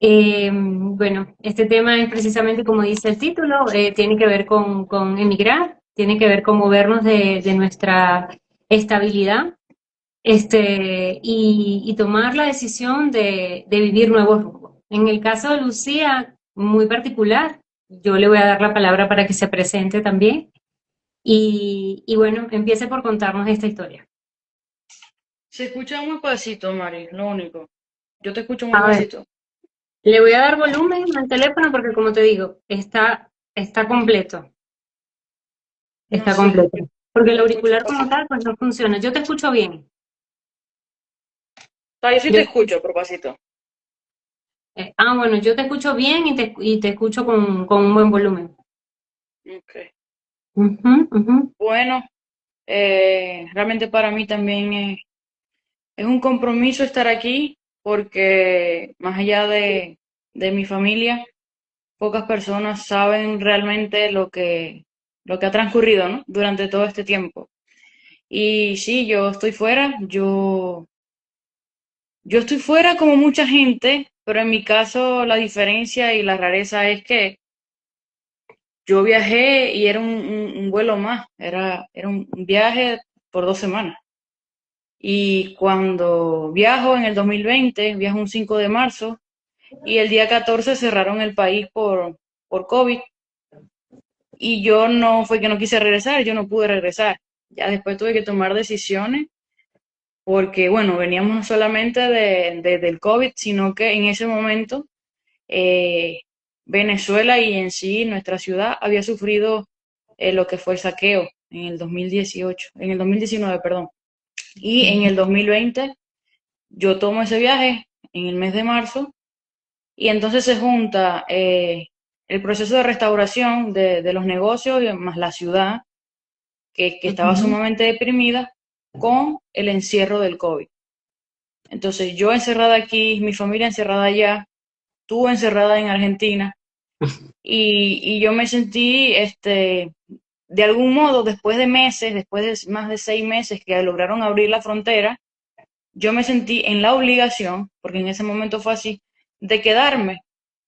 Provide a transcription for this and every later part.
Bueno, este tema es precisamente como dice el título, tiene que ver con emigrar, tiene que ver con movernos de nuestra estabilidad, y tomar la decisión de vivir nuevos rumbos. En el caso de Lucía, muy particular, yo le voy a dar la palabra para que se presente también y bueno, empiece por contarnos esta historia. Se escucha muy pasito, Mari, lo único. Yo te escucho muy A ver, pasito. le voy a dar volumen al teléfono porque como te digo, está completo, No está sé, completo. Porque el te escucho auricular como pasito. tal pues no funciona. Yo te escucho bien. Ah, yo sí te Yo te escucho- escucho, pero pasito. bueno, yo te escucho bien y te escucho con un buen volumen. Ok. Ujú, ujú. Bueno, realmente para mí también es un compromiso estar aquí porque más allá de mi familia, pocas personas saben realmente lo que ha transcurrido, ¿no? Durante todo este tiempo. Y sí, yo estoy fuera, yo estoy fuera como mucha gente, pero en mi caso la diferencia y la rareza es que yo viajé y era un vuelo más, era un viaje por 2 semanas. Y cuando viajo en el 2020, viajo un 5 de marzo y el día 14 cerraron el país por COVID y yo no fue que no quise regresar, yo no pude regresar. Ya después tuve que tomar decisiones porque, bueno, veníamos no solamente del COVID, sino que en ese momento eh, Venezuela y en sí nuestra ciudad había sufrido lo que fue el saqueo en el 2018, en el 2019, perdón. Y en el 2020 yo tomo ese viaje en el mes de marzo y entonces se junta el proceso de restauración de los negocios más la ciudad que estaba Ujú. sumamente deprimida con el encierro del COVID. Entonces yo encerrada aquí, mi familia encerrada allá, tú encerrada en Argentina y yo me sentí, de algún modo, después de meses, después de más de 6 meses que lograron abrir la frontera, yo me sentí en la obligación, porque en ese momento fue así, de quedarme,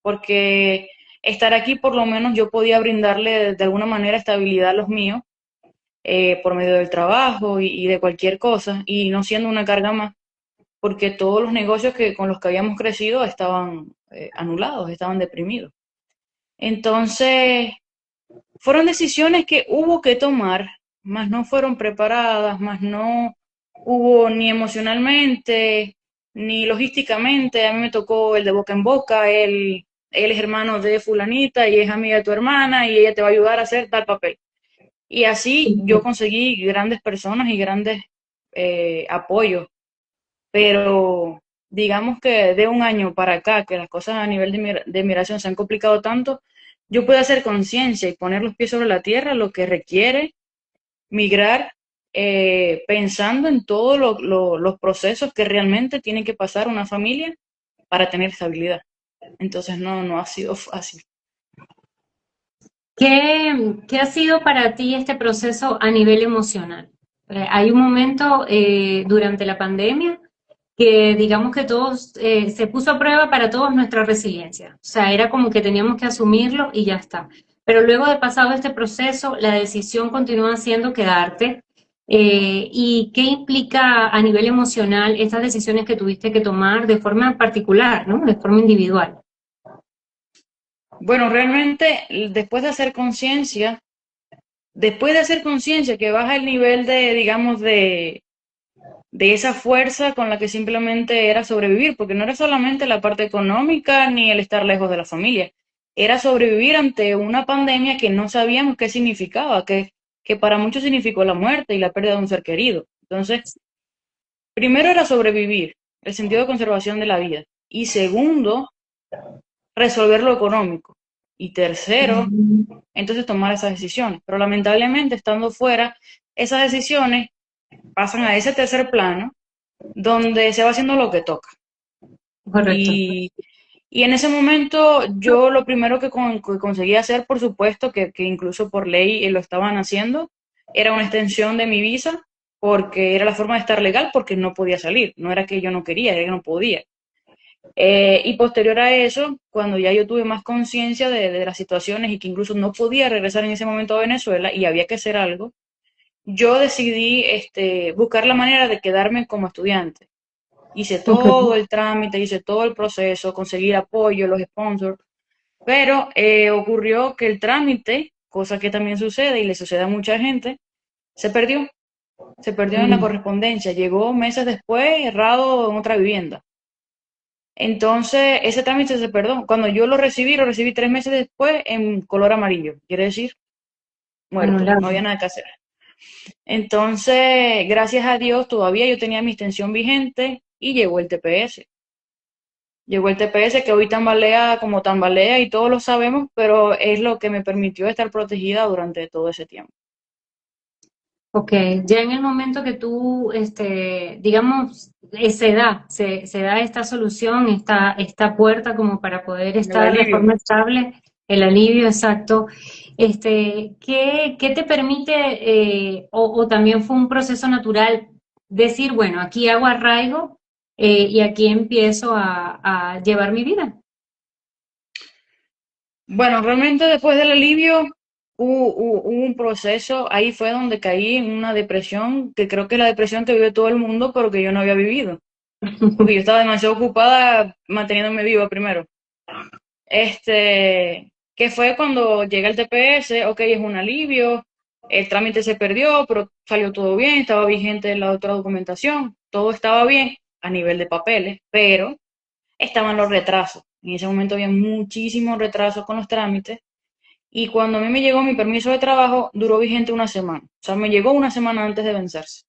porque estar aquí por lo menos yo podía brindarle de alguna manera estabilidad a los míos por medio del trabajo y de cualquier cosa, y no siendo una carga más, porque todos los negocios con los que habíamos crecido estaban anulados, estaban deprimidos. Entonces, fueron decisiones que hubo que tomar, más no fueron preparadas, más no hubo ni emocionalmente, ni logísticamente. A mí me tocó el de boca en boca, él es hermano de fulanita y es amiga de tu hermana y ella te va a ayudar a hacer tal papel. Y así yo conseguí grandes personas y grandes apoyos, pero digamos que de un año para acá, que las cosas a nivel de migración se han complicado tanto, yo puedo hacer conciencia y poner los pies sobre la tierra, lo que requiere migrar, pensando en todos los procesos que realmente tiene que pasar una familia para tener estabilidad. Entonces no ha sido fácil. ¿Qué ha sido para ti este proceso a nivel emocional? Hay un momento durante la pandemia que digamos que todos se puso a prueba para todos nuestra resiliencia. O sea, era como que teníamos que asumirlo y ya está. Pero luego de pasado este proceso, la decisión continúa siendo quedarte. ¿Y qué implica a nivel emocional estas decisiones que tuviste que tomar de forma particular, ¿no? De forma individual? Bueno, realmente después de hacer conciencia que baja el nivel de, digamos, de esa fuerza con la que simplemente era sobrevivir, porque no era solamente la parte económica ni el estar lejos de la familia, era sobrevivir ante una pandemia que no sabíamos qué significaba, que para muchos significó la muerte y la pérdida de un ser querido. Entonces, primero era sobrevivir, el sentido de conservación de la vida, y segundo, resolver lo económico, y tercero, entonces tomar esas decisiones. Pero lamentablemente, estando fuera, esas decisiones pasan a ese tercer plano donde se va haciendo lo que toca. Correcto. Y, y en ese momento yo lo primero que conseguí hacer, por supuesto, que incluso por ley lo estaban haciendo, era una extensión de mi visa, porque era la forma de estar legal, porque no podía salir. No era que yo no quería, era que no podía. Y posterior a eso, cuando ya yo tuve más conciencia de las situaciones y que incluso no podía regresar en ese momento a Venezuela y había que hacer algo, yo decidí buscar la manera de quedarme como estudiante. Hice Ok. todo el trámite, hice todo el proceso, conseguí apoyo, los sponsors, pero ocurrió que el trámite, cosa que también sucede y le sucede a mucha gente, se perdió. Se perdió en la Mm. correspondencia. Llegó meses después, errado en otra vivienda. Entonces, ese trámite se perdió. Cuando yo lo recibí 3 meses después en color amarillo. Quiere decir, muerto. No Anulado. había nada que hacer. Entonces, gracias a Dios, todavía yo tenía mi extensión vigente y llegó el TPS. Llegó el TPS que hoy tambalea como tambalea y todos lo sabemos, pero es lo que me permitió estar protegida durante todo ese tiempo. Ok, ya en el momento que tú, digamos, se da esta solución, esta puerta como para poder El estar de alivio. forma estable, el alivio exacto, ¿qué te permite, o también fue un proceso natural, decir, bueno, aquí hago arraigo y aquí empiezo a llevar mi vida? Bueno, realmente después del alivio hubo un proceso, ahí fue donde caí en una depresión, que creo que es la depresión que vive todo el mundo, pero que yo no había vivido, porque yo estaba demasiado ocupada manteniéndome viva primero. Que fue cuando llega el TPS, ok, es un alivio, el trámite se perdió, pero salió todo bien, estaba vigente la otra documentación, todo estaba bien a nivel de papeles, pero estaban los retrasos. En ese momento había muchísimos retrasos con los trámites y cuando a mí me llegó mi permiso de trabajo, duró vigente una semana. O sea, me llegó una semana antes de vencerse.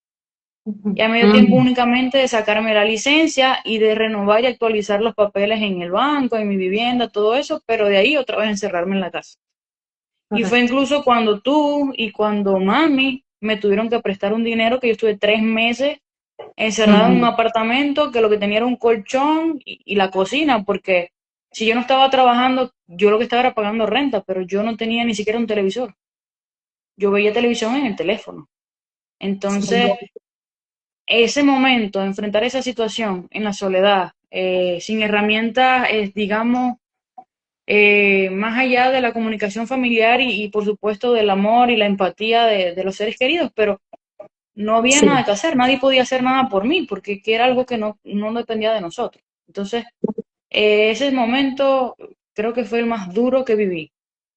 Ya me dio tiempo Mm, únicamente de sacarme la licencia y de renovar y actualizar los papeles en el banco, en mi vivienda, todo eso, pero de ahí otra vez encerrarme en la casa. Y fue correcto. incluso cuando tú y cuando mami me tuvieron que prestar un dinero que yo estuve 3 meses encerrada en un Ujú. apartamento que lo que tenía era un colchón y la cocina, porque si yo no estaba trabajando, yo lo que estaba era pagando renta, pero yo no tenía ni siquiera un televisor. Yo veía televisión en el teléfono. Entonces, ese momento, enfrentar esa situación en la soledad, sin herramientas, digamos, más allá de la comunicación familiar y, por supuesto del amor y la empatía de los seres queridos, pero no había Sí. nada que hacer, nadie podía hacer nada por mí, porque que era algo que no dependía de nosotros. Entonces, ese momento creo que fue el más duro que viví,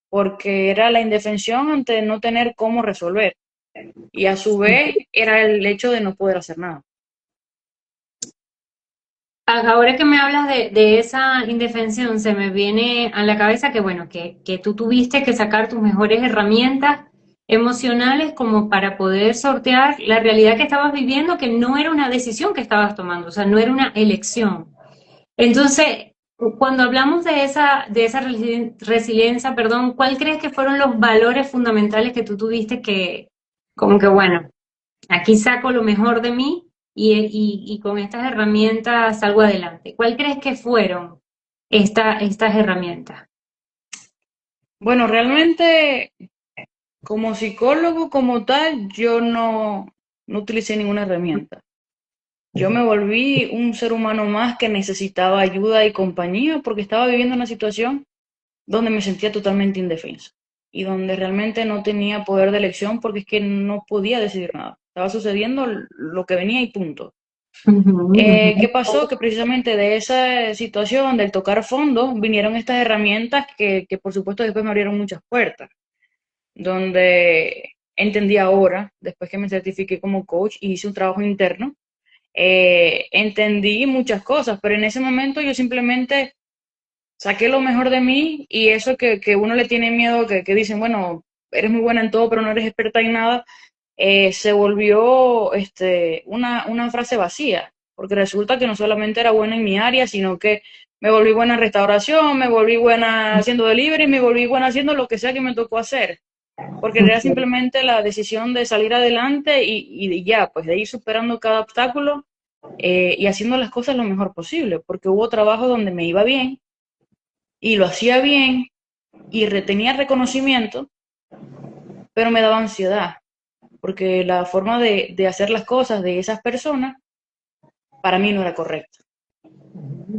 porque era la indefensión ante no tener cómo resolver, y a su vez era el hecho de no poder hacer nada. Ahora que me hablas de esa indefensión, se me viene a la cabeza que, bueno, que tú tuviste que sacar tus mejores herramientas emocionales como para poder sortear la realidad que estabas viviendo, que no era una decisión que estabas tomando, o sea, no era una elección. Entonces, cuando hablamos de esa resiliencia, perdón, ¿cuál crees que fueron los valores fundamentales que tú tuviste que, como que, bueno, aquí saco lo mejor de mí y con estas herramientas salgo adelante? ¿Cuál crees que fueron estas herramientas? Bueno, realmente como psicólogo como tal, yo no utilicé ninguna herramienta. Yo me volví un ser humano más que necesitaba ayuda y compañía porque estaba viviendo una situación donde me sentía totalmente indefensa y donde realmente no tenía poder de elección porque es que no podía decidir nada. Estaba sucediendo lo que venía y punto. Ujú, ¿Qué ujú. pasó? Que precisamente de esa situación, del tocar fondo, vinieron estas herramientas que por supuesto después me abrieron muchas puertas, donde entendí ahora, después que me certifiqué como coach y hice un trabajo interno, entendí muchas cosas, pero en ese momento yo simplemente saqué lo mejor de mí y eso que uno le tiene miedo, que dicen, bueno, eres muy buena en todo, pero no eres experta en nada, se volvió una frase vacía, porque resulta que no solamente era buena en mi área, sino que me volví buena en restauración, me volví buena haciendo delivery, me volví buena haciendo lo que sea que me tocó hacer, porque era simplemente la decisión de salir adelante y ya, pues de ir superando cada obstáculo y haciendo las cosas lo mejor posible, porque hubo trabajo donde me iba bien y lo hacía bien y tenía reconocimiento, pero me daba ansiedad, porque la forma de hacer las cosas de esas personas para mí no era correcta.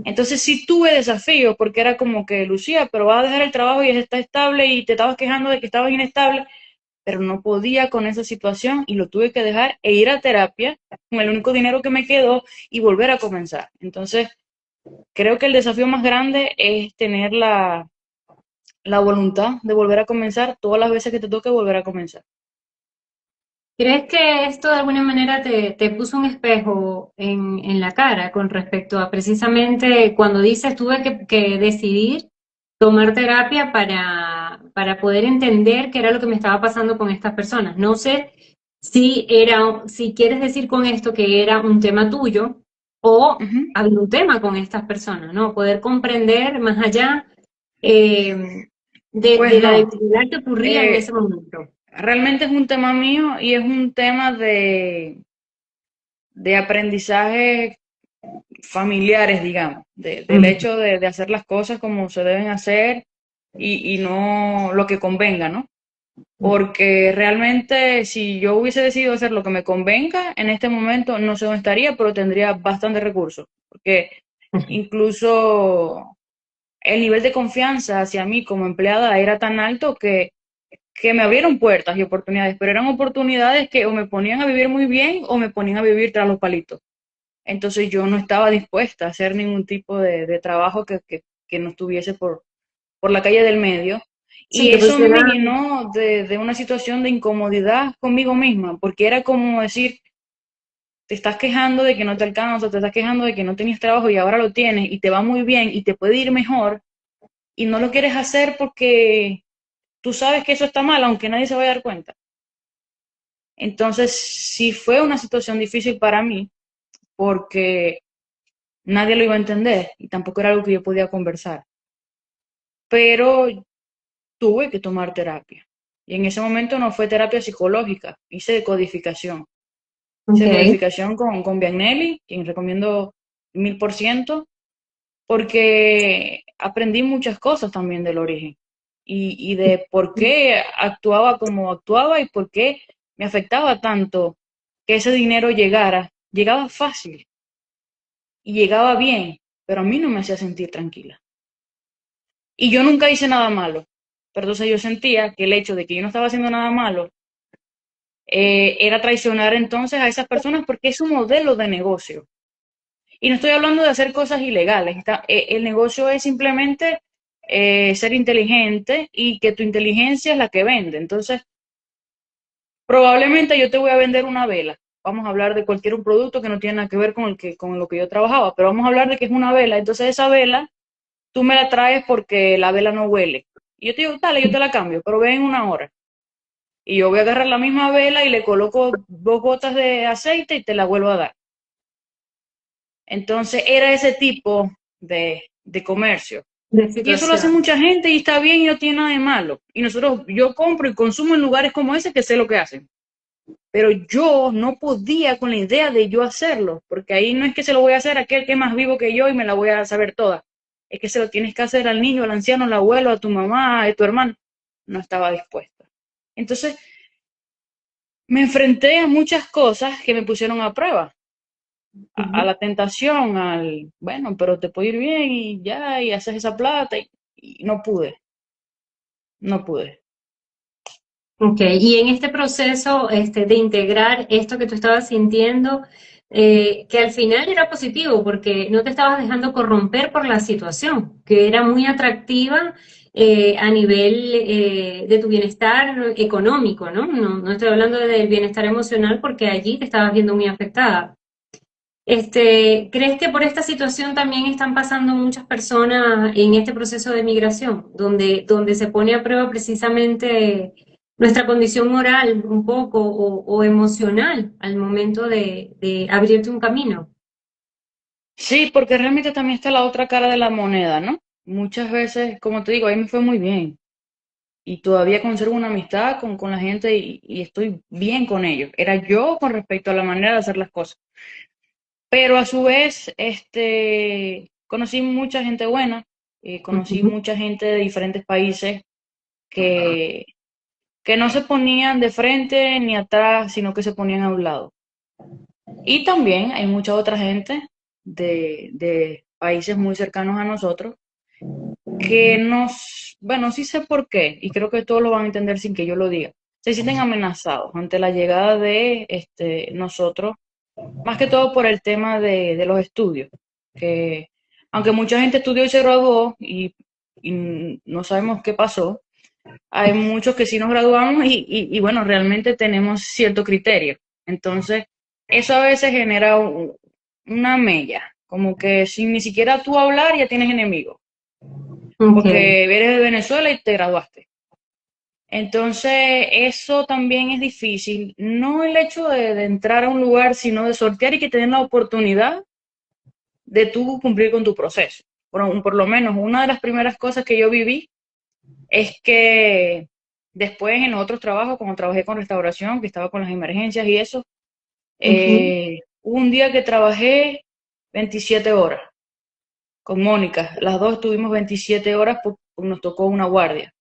Entonces sí tuve desafíos porque era como que, Lucía, pero vas a dejar el trabajo y está estable y te estabas quejando de que estabas inestable, pero no podía con esa situación y lo tuve que dejar e ir a terapia con el único dinero que me quedó y volver a comenzar. Entonces, creo que el desafío más grande es tener la voluntad de volver a comenzar todas las veces que te toque volver a comenzar. ¿Crees que esto de alguna manera te puso un espejo en la cara con respecto a precisamente cuando dices tuve que decidir tomar terapia para poder entender qué era lo que me estaba pasando con estas personas? No sé si quieres decir con esto que era un tema tuyo o Ujú. había un tema con estas personas, ¿no? Poder comprender más allá eh, Pues de la no, debilidad que ocurría en ese eh, momento. realmente es un tema mío y es un tema de aprendizaje familiares, digamos, del hecho de hacer las cosas como se deben hacer y no lo que convenga, ¿no? Porque realmente si yo hubiese decidido hacer lo que me convenga, en este momento no sé dónde estaría, pero tendría bastantes recursos, porque incluso el nivel de confianza hacia mí como empleada era tan alto que me abrieron puertas y oportunidades, pero eran oportunidades que o me ponían a vivir muy bien o me ponían a vivir tras los palitos. Entonces yo no estaba dispuesta a hacer ningún tipo de trabajo que no estuviese por la calle del medio. Sí, Y que eso a mí me pusiera. llenó de una situación de incomodidad conmigo misma, porque era como decir, te estás quejando de que no te alcanza, te estás quejando de que no tenías trabajo y ahora lo tienes y te va muy bien y te puede ir mejor y no lo quieres hacer porque tú sabes que eso está mal, aunque nadie se vaya a dar cuenta. Entonces, sí fue una situación difícil para mí porque nadie lo iba a entender y tampoco era algo que yo podía conversar. Pero tuve que tomar terapia. Y en ese momento no fue terapia psicológica, hice decodificación. Hice Ok. decodificación con Biagnelli, quien recomiendo 1000%, porque aprendí muchas cosas también del origen y de por qué actuaba como actuaba y por qué me afectaba tanto que ese dinero llegara. Llegaba fácil y llegaba bien, pero a mí no me hacía sentir tranquila. Y yo nunca hice nada malo. Pero entonces yo sentía que el hecho de que yo no estaba haciendo nada malo era traicionar entonces a esas personas porque es un modelo de negocio. Y no estoy hablando de hacer cosas ilegales. El negocio es simplemente ser inteligente y que tu inteligencia es la que vende. Entonces, probablemente yo te voy a vender una vela. Vamos a hablar de cualquier un producto que no tiene nada que ver con lo que yo trabajaba, pero vamos a hablar de que es una vela. Entonces, esa vela tú me la traes porque la vela no huele. Y yo te digo, dale, yo te la cambio, pero ven en una hora. Y yo voy a agarrar la misma vela y le coloco 2 gotas de aceite y te la vuelvo a dar. Entonces era ese tipo de comercio. De Y eso lo hace situación. mucha gente y está bien y no tiene nada de malo. Y nosotros, yo compro y consumo en lugares como ese que sé lo que hacen. Pero yo no podía con la idea de yo hacerlo, porque ahí no es que se lo voy a hacer a aquel que es más vivo que yo y me la voy a saber toda. Es que se lo tienes que hacer al niño, al anciano, al abuelo, a tu mamá, a tu hermano. No estaba dispuesta. Entonces, me enfrenté a muchas cosas que me pusieron a prueba, a Ujú. la tentación, bueno, pero te puede ir bien y ya, y haces esa plata, y no pude, no pude. Ok, y en este proceso de integrar esto que tú estabas sintiendo, que al final era positivo porque no te estabas dejando corromper por la situación, que era muy atractiva a nivel de tu bienestar económico, ¿no? No estoy hablando del bienestar emocional porque allí te estabas viendo muy afectada. ¿Crees que por esta situación también están pasando muchas personas en este proceso de migración, donde se pone a prueba precisamente nuestra condición moral un poco o emocional al momento de abrirte un camino? Sí, porque realmente también está la otra cara de la moneda, ¿no? Muchas veces, como te digo, ahí me fue muy bien y todavía conservo una amistad con la gente y estoy bien con ellos. Era yo con respecto a la manera de hacer las cosas. Pero a su vez, conocí mucha gente buena, conocí Ujú. mucha gente de diferentes países que, que no se ponían de frente ni atrás, sino que se ponían a un lado. Y también hay mucha otra gente países muy cercanos a nosotros, que bueno, sí sé por qué, y creo que todos lo van a entender sin que yo lo diga, se sienten amenazados ante la llegada de nosotros, más que todo por el tema de los estudios, que aunque mucha gente estudió y se graduó y no sabemos qué pasó, hay muchos que sí nos graduamos y bueno, realmente tenemos cierto criterio. Entonces, eso a veces genera una mella, como que sin ni siquiera tú hablar ya tienes enemigos, Ok, porque eres de Venezuela y te graduaste. Entonces, eso también es difícil, no el hecho de entrar a un lugar, sino de sortear y que te den la oportunidad de tú cumplir con tu proceso. Por lo menos, una de las primeras cosas que yo viví es que después en otros trabajos, como trabajé con restauración, que estaba con las emergencias y eso, ujú, hubo un día que trabajé 27 horas con Mónica. Las dos estuvimos 27 horas porque nos tocó una guardia.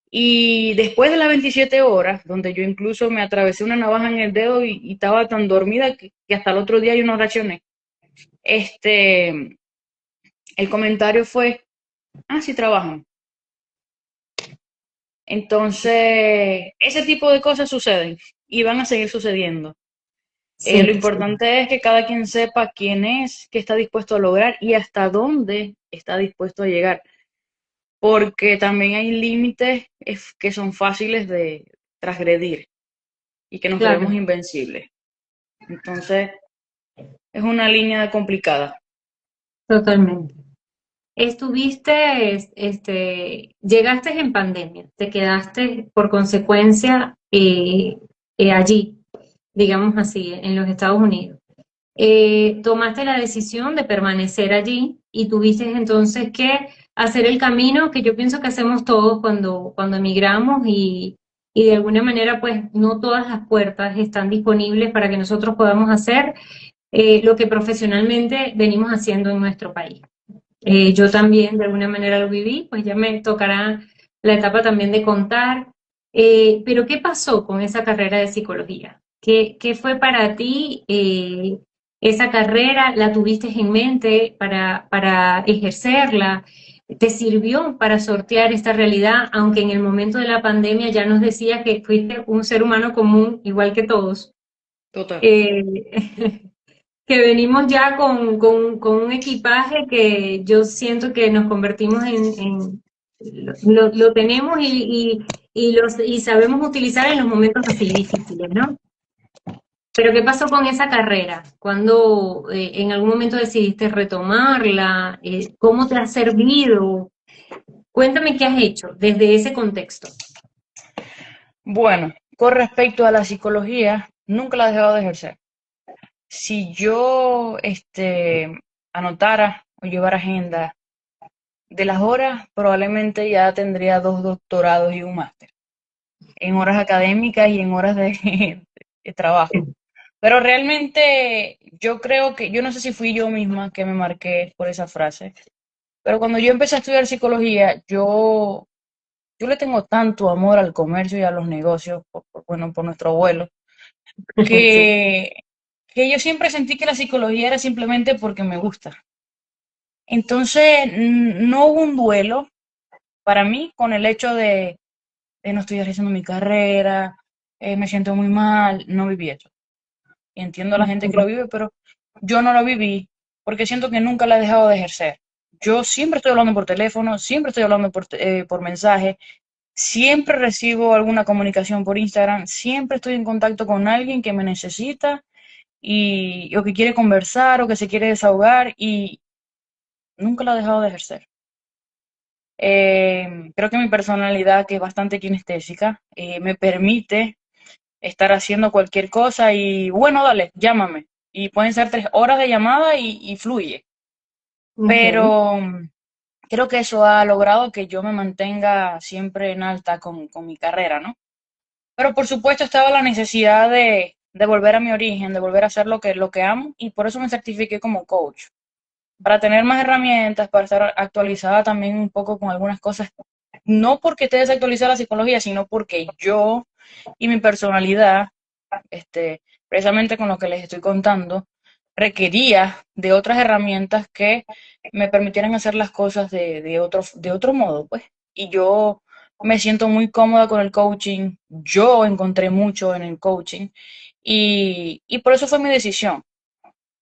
Y después de las 27 horas, donde yo incluso me atravesé una navaja en el dedo y estaba tan dormida que hasta el otro día yo no reaccioné, este, el comentario fue, ah, sí trabajan. Entonces, ese tipo de cosas suceden y van a seguir sucediendo. Lo sí, sí, importante es que cada quien sepa quién es, qué está dispuesto a lograr y hasta dónde está dispuesto a llegar, porque también hay límites que son fáciles de transgredir y que nos creemos claro, invencibles. Entonces, es una línea complicada. totalmente. Estuviste, llegaste en pandemia, te quedaste por consecuencia allí, digamos así, en los Estados Unidos. Tomaste la decisión de permanecer allí y tuviste entonces que hacer el camino que yo pienso que hacemos todos cuando emigramos y de alguna manera pues no todas las puertas están disponibles para que nosotros podamos hacer lo que profesionalmente venimos haciendo en nuestro país. Yo también de alguna manera lo viví, pues ya me tocará la etapa también de contar. Pero ¿qué pasó con esa carrera de psicología? ¿Qué fue para ti esa carrera? ¿La tuviste en mente para ejercerla? ¿Te sirvió para sortear esta realidad? Aunque en el momento de la pandemia ya nos decía que fuiste un ser humano común, igual que todos. Total. Eh, que venimos ya con un equipaje que yo siento que nos convertimos lo tenemos y sabemos utilizar en los momentos así difíciles, ¿no? Pero ¿qué pasó con esa carrera? ¿Cuándo en algún momento decidiste retomarla? ¿Cómo te ha servido? Cuéntame qué has hecho desde ese contexto. Bueno, con respecto a la psicología, nunca la he dejado de ejercer. Si yo anotara o llevara agenda de las horas, probablemente ya tendría 2 doctorados y un máster en horas académicas y en horas de trabajo. Pero realmente yo creo que, yo no sé si fui yo misma que me marqué por esa frase, pero cuando yo empecé a estudiar psicología, yo le tengo tanto amor al comercio y a los negocios, bueno, por nuestro abuelo, Sí, que, que yo siempre sentí que la psicología era simplemente porque me gusta. Entonces, no hubo un duelo para mí con el hecho de no estoy realizando mi carrera, me siento muy mal, no viví eso. Y entiendo a la gente que lo vive, pero yo no lo viví porque siento que nunca la he dejado de ejercer. Yo siempre estoy hablando por teléfono, siempre estoy hablando por mensaje, siempre recibo alguna comunicación por Instagram, siempre estoy en contacto con alguien que me necesita o que quiere conversar o que se quiere desahogar y nunca la he dejado de ejercer. Creo que mi personalidad, que es bastante kinestésica, me permite estar haciendo cualquier cosa y bueno, dale, llámame. Y pueden ser 3 horas de llamada y fluye. ok. Pero creo que eso ha logrado que yo me mantenga siempre en alta con mi carrera, ¿no? Pero por supuesto estaba la necesidad de volver a mi origen, de volver a hacer lo que amo y por eso me certifiqué como coach, para tener más herramientas, para estar actualizada también un poco con algunas cosas, no porque esté desactualizada la psicología, sino porque yo y mi personalidad, precisamente con lo que les estoy contando, requería de otras herramientas que me permitieran hacer las cosas de otro modo, pues. Y yo me siento muy cómoda con el coaching, yo encontré mucho en el coaching y por eso fue mi decisión,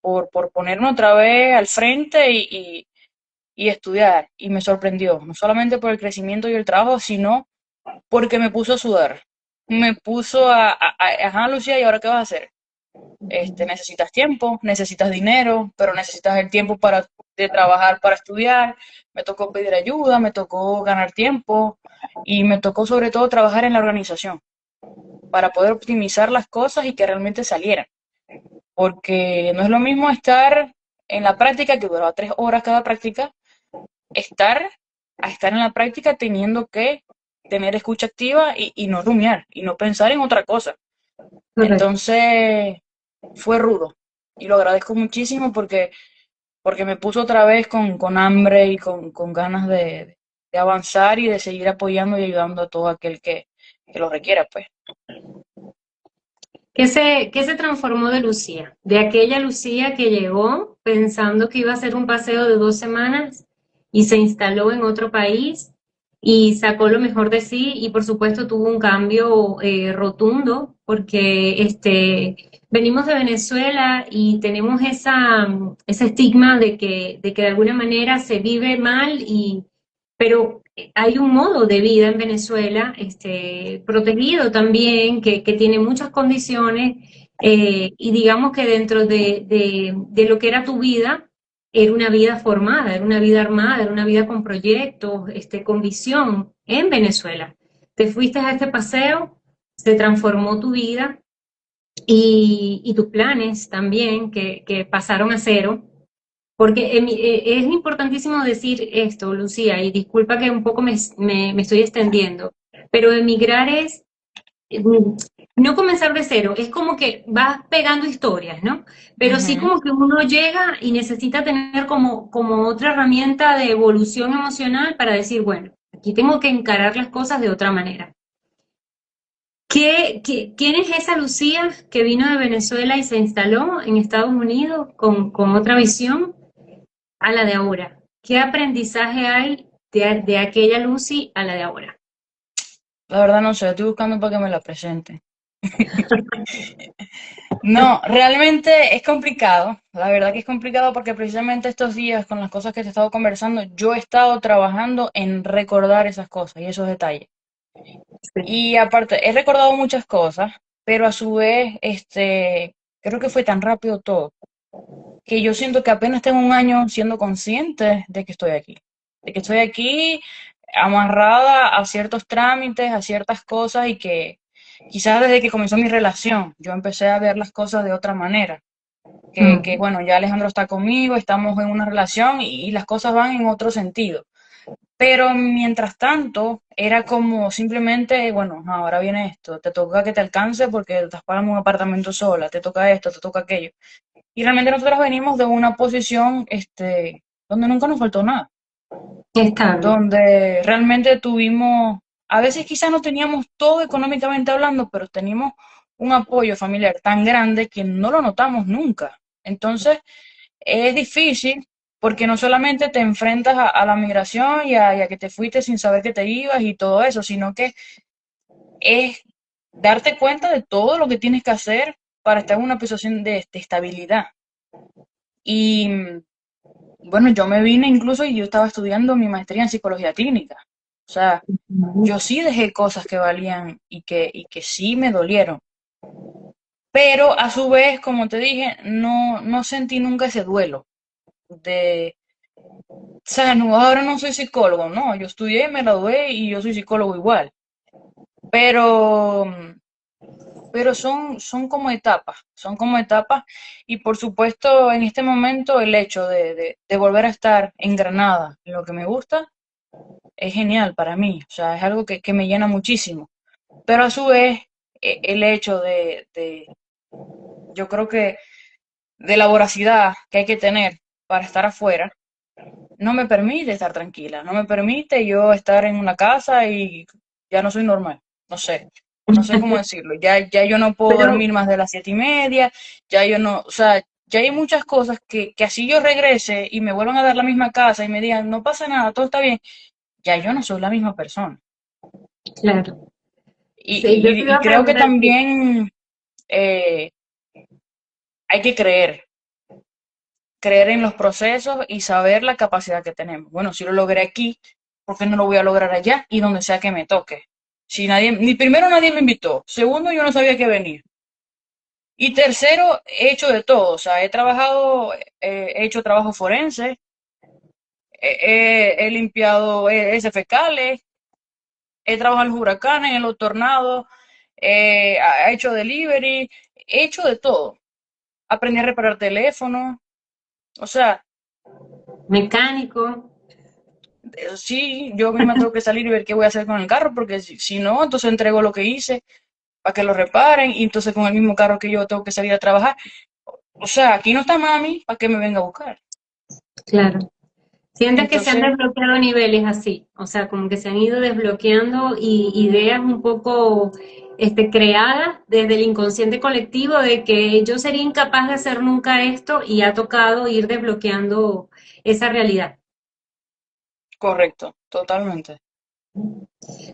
por ponerme otra vez al frente y estudiar. Y me sorprendió, no solamente por el crecimiento y el trabajo, sino porque me puso a sudar. Me puso ajá, Lucía, ¿y ahora qué vas a hacer? Necesitas tiempo, necesitas dinero, pero necesitas el tiempo de trabajar para estudiar. Me tocó pedir ayuda, me tocó ganar tiempo y me tocó sobre todo trabajar en la organización para poder optimizar las cosas y que realmente salieran. Porque no es lo mismo estar en la práctica, que duraba 3 horas cada práctica, estar a estar en la práctica teniendo que tener escucha activa y no rumiar y no pensar en otra cosa. Correcto. Entonces, fue rudo y lo agradezco muchísimo porque me puso otra vez con hambre y con ganas de avanzar y de seguir apoyando y ayudando a todo aquel que lo requiera, pues. Qué se transformó de Lucía? De aquella Lucía que llegó pensando que iba a hacer un paseo de 2 semanas y se instaló en otro país y sacó lo mejor de sí y por supuesto tuvo un cambio rotundo porque venimos de Venezuela y tenemos ese estigma de que de alguna manera se vive mal pero hay un modo de vida en Venezuela, protegido también, que tiene muchas condiciones, y digamos que dentro de lo que era tu vida, era una vida formada, era una vida armada, era una vida con proyectos, con visión en Venezuela. Te fuiste a este paseo, se transformó tu vida y tus planes también, que pasaron a cero. Porque es importantísimo decir esto, Lucía, y disculpa que un poco me estoy extendiendo, pero emigrar es no comenzar de cero, es como que vas pegando historias, ¿no? Pero sí Ujú. como que uno llega y necesita tener como otra herramienta de evolución emocional para decir, bueno, aquí tengo que encarar las cosas de otra manera. ¿Quién es esa Lucía que vino de Venezuela y se instaló en Estados Unidos con otra visión a la de ahora? ¿Qué aprendizaje hay de aquella Lucy a la de ahora? La verdad no sé, estoy buscando para que me la presente. No, realmente es complicado. La verdad que es complicado porque precisamente estos días, con las cosas que te he estado conversando, yo he estado trabajando en recordar esas cosas y esos detalles. Y aparte, he recordado muchas cosas, pero a su vez, creo que fue tan rápido todo, que yo siento que apenas tengo un año siendo consciente de que estoy aquí. De que estoy aquí amarrada a ciertos trámites, a ciertas cosas y que quizás desde que comenzó mi relación, yo empecé a ver las cosas de otra manera. Que Mm, bueno, ya Alejandro está conmigo, estamos en una relación y las cosas van en otro sentido. Pero mientras tanto, era como simplemente, bueno, ahora viene esto, te toca que te alcance porque estás pagando un apartamento sola, te toca esto, te toca aquello. Y realmente nosotros venimos de una posición, donde nunca nos faltó nada, estable. donde realmente tuvimos, a veces quizás no teníamos todo económicamente hablando, pero teníamos un apoyo familiar tan grande que no lo notamos nunca. Entonces, es difícil porque no solamente te enfrentas a la migración y a que te fuiste sin saber que te ibas y todo eso, sino que es darte cuenta de todo lo que tienes que hacer para estar en una posición de estabilidad. Y bueno, yo me vine incluso y yo estaba estudiando mi maestría en psicología clínica. O sea, yo sí dejé cosas que valían y que sí me dolieron. Pero a su vez, como te dije, no sentí nunca ese duelo de, o sea, no, ahora no soy psicólogo, no, yo estudié, me gradué y yo soy psicólogo igual. Pero, pero son son como etapas y por supuesto en este momento el hecho de volver a estar en Granada, en lo que me gusta, es genial para mí, o sea, es algo que me llena muchísimo. Pero a su vez, el hecho yo creo que de la voracidad que hay que tener para estar afuera, no me permite estar tranquila, no me permite yo estar en una casa y ya no soy normal, no sé cómo decirlo, ya yo no puedo Pero dormir más de las 7:30, ya yo no, o sea, ya hay muchas cosas que así yo regrese y me vuelvan a dar la misma casa y me digan, no pasa nada, todo está bien, ya yo no soy la misma persona. Claro. Y, Sí, yo te y iba a creo que preguntar, sí, también eh, hay que creer en los procesos y saber la capacidad que tenemos. Bueno, si lo logré aquí, ¿por qué no lo voy a lograr allá y donde sea que me toque? Si nadie, ni primero nadie me invitó, segundo yo no sabía que venía. Y tercero, he hecho de todo, o sea, he trabajado, he hecho trabajo forense, he limpiado heces fecales, he trabajado en los huracanes, en los tornados, he hecho delivery, he hecho de todo. Aprendí a reparar teléfonos, o sea, mecánico. sí, yo misma tengo que salir y ver qué voy a hacer con el carro, porque si no, entonces entrego lo que hice para que lo reparen, y entonces con el mismo carro que yo tengo que salir a trabajar. O sea, aquí no está mami para que me venga a buscar. Claro. ¿Sientes que se han Entonces, desbloqueado niveles así? O sea, como que se han ido desbloqueando ideas un poco creadas desde el inconsciente colectivo de que yo sería incapaz de hacer nunca esto y ha tocado ir desbloqueando esa realidad. correcto, totalmente.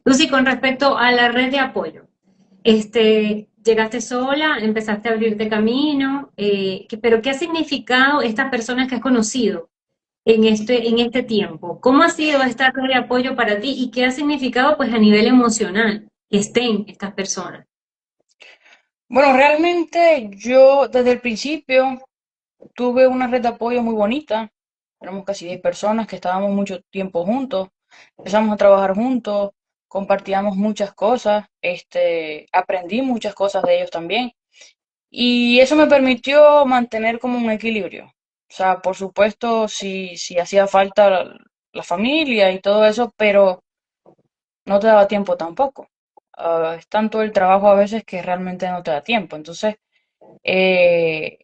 Lucy, con respecto a la red de apoyo, llegaste sola, empezaste a abrirte camino, pero ¿qué ha significado estas personas que has conocido en este tiempo? ¿Cómo ha sido esta red de apoyo para ti y qué ha significado pues a nivel emocional que estén estas personas? Bueno, realmente yo desde el principio tuve una red de apoyo muy bonita. Éramos casi 10 personas que estábamos mucho tiempo juntos. Empezamos a trabajar juntos, compartíamos muchas cosas, aprendí muchas cosas de ellos también. Y eso me permitió mantener como un equilibrio. O sea, por supuesto, si hacía falta la familia y todo eso, pero no te daba tiempo tampoco. Es tanto el trabajo a veces que realmente no te da tiempo. Entonces, eh,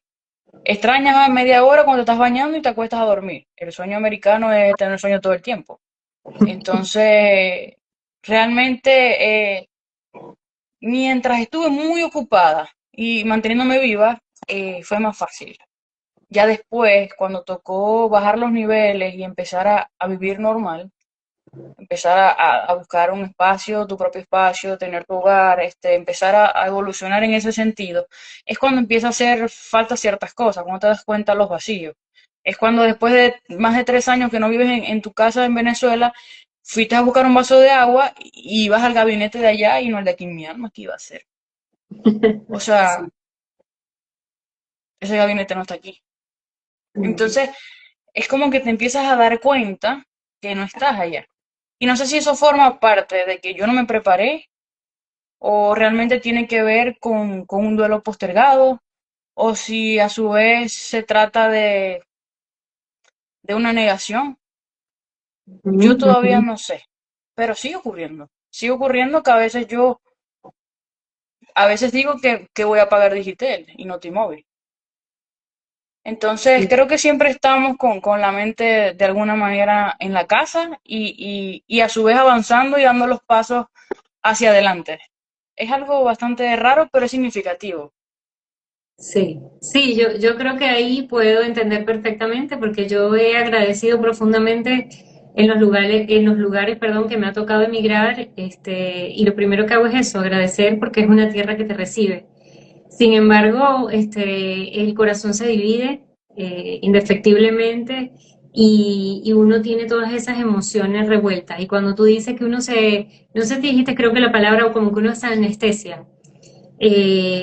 extrañas a media hora cuando te estás bañando y te acuestas a dormir. El sueño americano es tener sueño todo el tiempo. Entonces, realmente, mientras estuve muy ocupada y manteniéndome viva, fue más fácil. Ya después, cuando tocó bajar los niveles y empezar a vivir normal, empezar a buscar un espacio, tu propio espacio, tener tu hogar, empezar a evolucionar en ese sentido, es cuando empieza a hacer falta ciertas cosas, cuando te das cuenta los vacíos. Es cuando después de más de 3 años que no vives en tu casa en Venezuela, fuiste a buscar un vaso de agua y vas al gabinete de allá y no el de aquí, mi alma, ¿qué iba a hacer? O sea, Sí. ese gabinete no está aquí. Entonces, es como que te empiezas a dar cuenta que no estás allá. Y no sé si eso forma parte de que yo no me preparé o realmente tiene que ver con un duelo postergado o si a su vez se trata de una negación. Yo Ujú, todavía ujú. no sé, pero sigue ocurriendo. Sigue ocurriendo que a veces digo que voy a pagar Digitel y no T-Mobile. Entonces, creo que siempre estamos con la mente de alguna manera en la casa y a su vez avanzando y dando los pasos hacia adelante. Es algo bastante raro, pero es significativo. Sí, sí, yo creo que ahí puedo entender perfectamente porque yo he agradecido profundamente en los lugares, perdón, que me ha tocado emigrar, y lo primero que hago es eso, agradecer porque es una tierra que te recibe. Sin embargo, el corazón se divide indefectiblemente y uno tiene todas esas emociones revueltas. Y cuando tú dices que no sé si dijiste, creo que la palabra o como que uno se anestesia.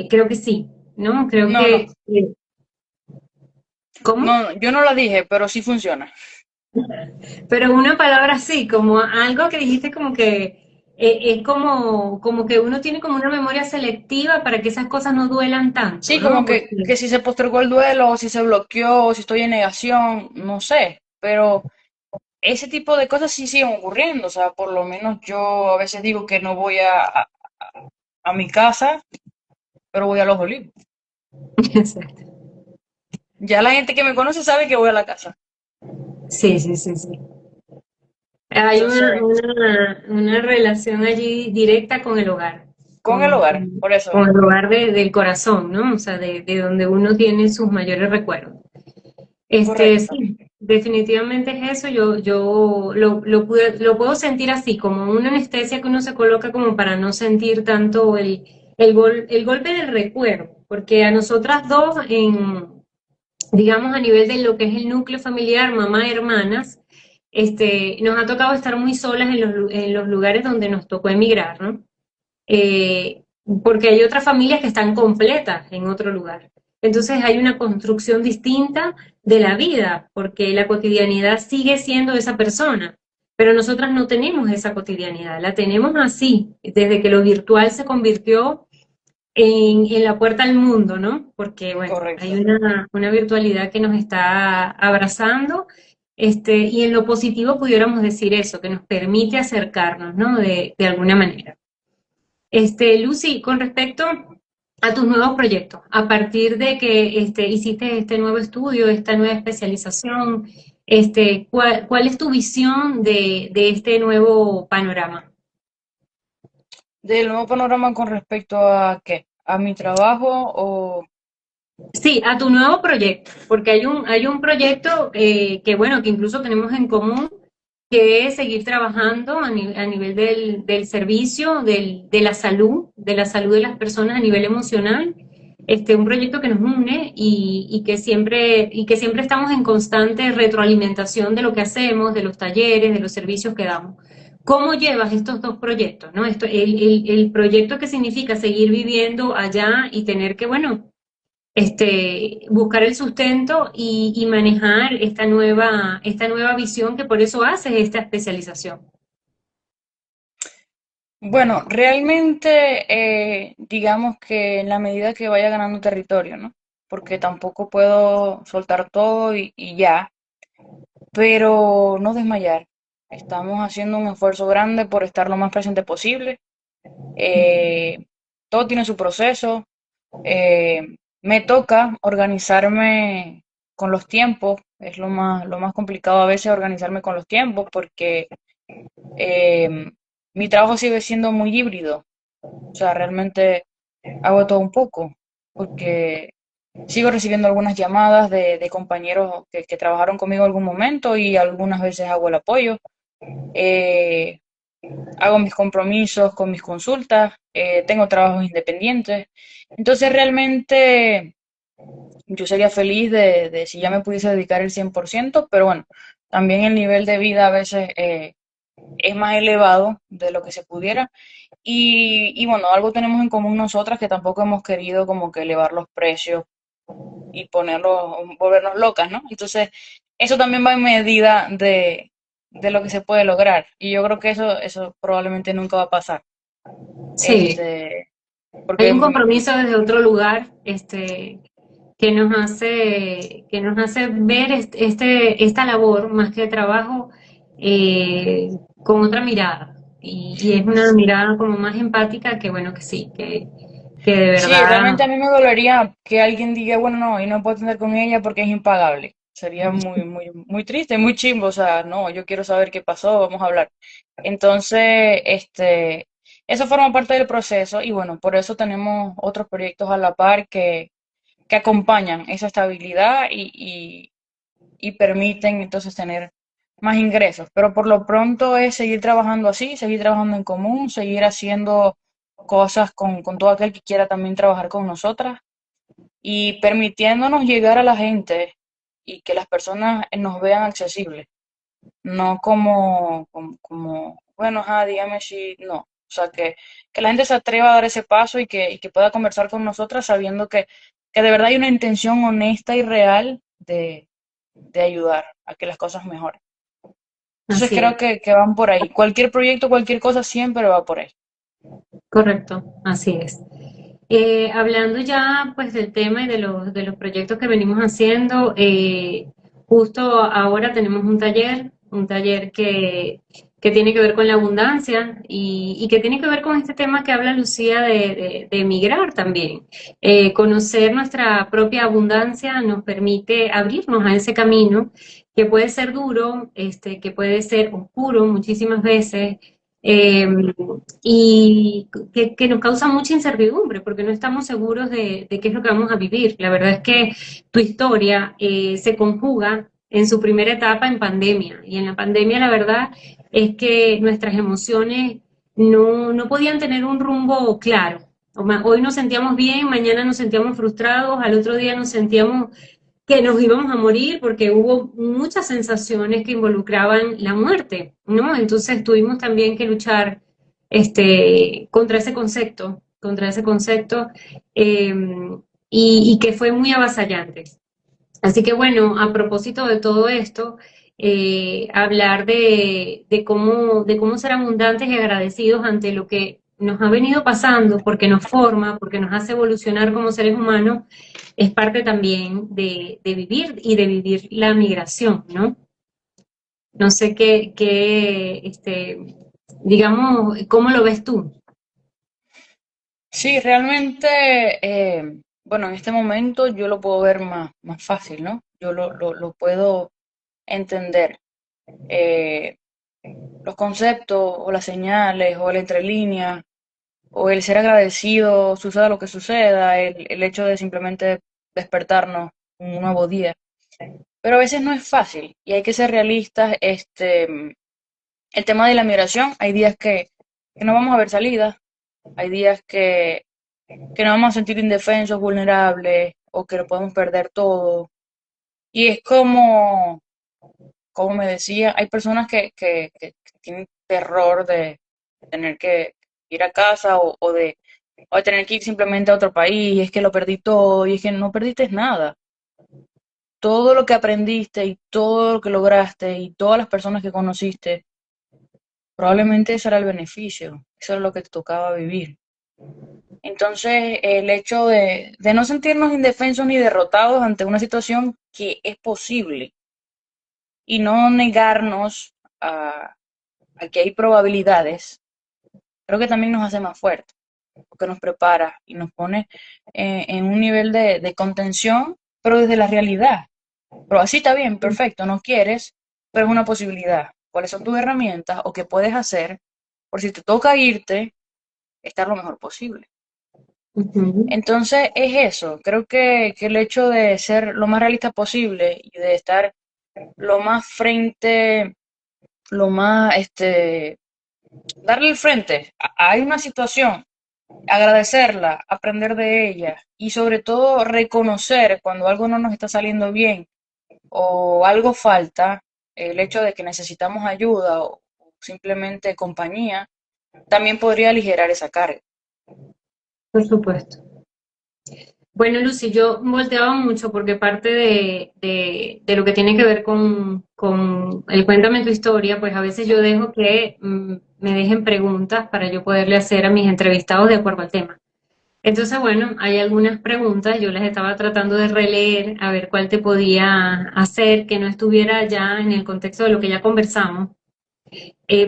Creo que sí, ¿no? Creo No, no, ¿cómo? no, yo no la dije, pero sí funciona. Pero una palabra así, como algo que dijiste como que es como que uno tiene como una memoria selectiva para que esas cosas no duelan tanto, Sí, ¿no? como Porque, que si se postergó el duelo, o si se bloqueó, o si estoy en negación, no sé, pero ese tipo de cosas sí siguen ocurriendo, o sea, por lo menos yo a veces digo que no voy a mi casa, pero voy a Los Olivos. exacto. Ya la gente que me conoce sabe que voy a la casa. Sí, sí, sí, sí. Hay Entonces, una relación allí directa con el hogar. con el hogar, por eso. con el lugar del corazón, ¿no? O sea, de donde uno tiene sus mayores recuerdos. Correcto. Sí, definitivamente es eso. Yo lo puedo sentir así, como una anestesia que uno se coloca como para no sentir tanto el golpe del recuerdo, porque a nosotras dos, digamos, a nivel de lo que es el núcleo familiar, mamá, hermanas, nos ha tocado estar muy solas en los lugares donde nos tocó emigrar, ¿no? eh, Porque hay otras familias que están completas en otro lugar. Entonces hay una construcción distinta de la vida, porque la cotidianidad sigue siendo esa persona, pero nosotras no tenemos esa cotidianidad, la tenemos así, desde que lo virtual se convirtió en la puerta al mundo, ¿no? Porque, bueno, hay Correcto. una virtualidad que nos está abrazando, y en lo positivo pudiéramos decir eso, que nos permite acercarnos, ¿no? De alguna manera. Lucy, con respecto a tus nuevos proyectos, a partir de que hiciste este nuevo estudio, esta nueva especialización, ¿cuál es tu visión de este nuevo panorama? Del nuevo panorama con respecto a qué, a mi trabajo o Sí, a tu nuevo proyecto, porque hay un proyecto que, bueno, que incluso tenemos en común, que es seguir trabajando a nivel del servicio, de la salud de las personas a nivel emocional. Un proyecto que nos une y que siempre estamos en constante retroalimentación de lo que hacemos, de los talleres, de los servicios que damos. ¿Cómo llevas estos dos proyectos, no? El proyecto que significa seguir viviendo allá y tener que, bueno, buscar el sustento y manejar esta nueva visión que por eso haces esta especialización. bueno, realmente digamos que en la medida que vaya ganando territorio, ¿no? Porque tampoco puedo soltar todo y ya, pero no desmayar. Estamos haciendo un esfuerzo grande por estar lo más presente posible. Eh, Todo tiene su proceso. Me toca organizarme con los tiempos. Es lo más complicado a veces organizarme con los tiempos porque eh, mi trabajo sigue siendo muy híbrido. O sea, realmente hago todo un poco porque sigo recibiendo algunas llamadas de compañeros que trabajaron conmigo en algún momento y algunas veces hago el apoyo. Eh, Hago mis compromisos con mis consultas, tengo trabajos independientes. Entonces realmente yo sería feliz de si ya me pudiese dedicar el 100%, pero bueno, también el nivel de vida a veces es más elevado de lo que se pudiera. Y bueno, algo tenemos en común nosotras que tampoco hemos querido como que elevar los precios y ponerlos, volvernos locas, ¿no? Entonces, eso también va en medida de lo que se puede lograr. Y yo creo que eso probablemente nunca va a pasar. Sí, Este, hay porque un compromiso desde otro lugar, que nos hace ver esta labor más que trabajo, con otra mirada. Y es una mirada como más empática que, bueno, que sí, que de sí, verdad, realmente a mí me dolería que alguien diga, bueno, no, y no puedo tener con ella porque es impagable. Sería muy triste, muy chimbo. O sea, no, yo quiero saber qué pasó, vamos a hablar. Entonces, eso forma parte del proceso y bueno, por eso tenemos otros proyectos a la par que acompañan esa estabilidad y permiten entonces tener más ingresos. Pero por lo pronto es seguir trabajando así, seguir trabajando en común, seguir haciendo cosas con todo aquel que quiera también trabajar con nosotras y permitiéndonos llegar a la gente y que las personas nos vean accesibles, no como bueno, dígame si no. O sea, que la gente se atreva a dar ese paso y que pueda conversar con nosotras sabiendo que de verdad hay una intención honesta y real de ayudar a que las cosas mejoren. Entonces así creo es. que van por ahí. Cualquier proyecto, cualquier cosa siempre va por ahí. Correcto, así es. Hablando ya pues del tema y de los proyectos que venimos haciendo, justo ahora tenemos un taller que tiene que ver con la abundancia y que tiene que ver con este tema que habla Lucía de emigrar también. Conocer nuestra propia abundancia nos permite abrirnos a ese camino que puede ser duro, que puede ser oscuro muchísimas veces, eh, y que nos causa mucha incertidumbre porque no estamos seguros de qué es lo que vamos a vivir. La verdad es que tu historia se conjuga en su primera etapa en pandemia y en la pandemia la verdad es que nuestras emociones no podían tener un rumbo claro. Hoy nos sentíamos bien, mañana nos sentíamos frustrados, al otro día nos sentíamos que nos íbamos a morir porque hubo muchas sensaciones que involucraban la muerte, ¿no? Entonces tuvimos también que luchar contra ese concepto eh, y que fue muy avasallante. Así que bueno, a propósito de todo esto, hablar de cómo ser abundantes y agradecidos ante lo que nos ha venido pasando, porque nos forma, porque nos hace evolucionar como seres humanos, es parte también de vivir y de vivir la migración, ¿no? No sé digamos, ¿cómo lo ves tú? Sí, realmente, bueno, en este momento yo lo puedo ver más fácil, ¿no? Yo lo puedo entender. Eh, los conceptos o las señales o el entre líneas o el ser agradecido, suceda lo que suceda, el hecho de simplemente despertarnos un nuevo día. Pero a veces no es fácil y hay que ser realistas. El tema de la migración, hay días que no vamos a ver salida, hay días que nos vamos a sentir indefensos, vulnerables o que lo podemos perder todo. Y es como me decía, hay personas que tienen terror de tener que ir a casa o de tener que ir simplemente a otro país, y es que lo perdí todo, y es que no perdiste nada. Todo lo que aprendiste y todo lo que lograste y todas las personas que conociste, probablemente ese era el beneficio, eso era lo que te tocaba vivir. Entonces, el hecho de no sentirnos indefensos ni derrotados ante una situación que es posible y no negarnos a que hay probabilidades, creo que también nos hace más fuertes, porque nos prepara y nos pone en un nivel de contención, pero desde la realidad. Pero así está bien, perfecto, no quieres, pero es una posibilidad. ¿Cuáles son tus herramientas o qué puedes hacer por si te toca irte, estar lo mejor posible? Ujú. Entonces es eso, creo que el hecho de ser lo más realista posible y de estar lo más frente, lo más, darle el frente hay una situación, agradecerla, aprender de ella y sobre todo reconocer cuando algo no nos está saliendo bien o algo falta, el hecho de que necesitamos ayuda o simplemente compañía, también podría aligerar esa carga. Por supuesto. Bueno, Lucy, yo volteaba mucho porque parte de lo que tiene que ver con el cuéntame tu historia, pues a veces yo dejo que me dejen preguntas para yo poderle hacer a mis entrevistados de acuerdo al tema. Entonces, bueno, hay algunas preguntas, yo las estaba tratando de releer a ver cuál te podía hacer que no estuviera ya en el contexto de lo que ya conversamos.